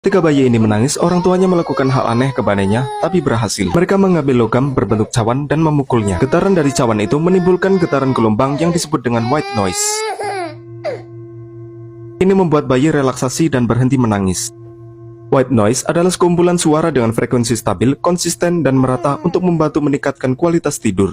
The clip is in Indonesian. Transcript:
Ketika bayi ini menangis, orang tuanya melakukan hal aneh kepadanya, tapi berhasil. Mereka mengambil logam berbentuk cawan dan memukulnya. Getaran dari cawan itu menimbulkan getaran gelombang yang disebut dengan white noise. Ini membuat bayi relaksasi dan berhenti menangis. White noise adalah sekumpulan suara dengan frekuensi stabil, konsisten, dan merata untuk membantu meningkatkan kualitas tidur.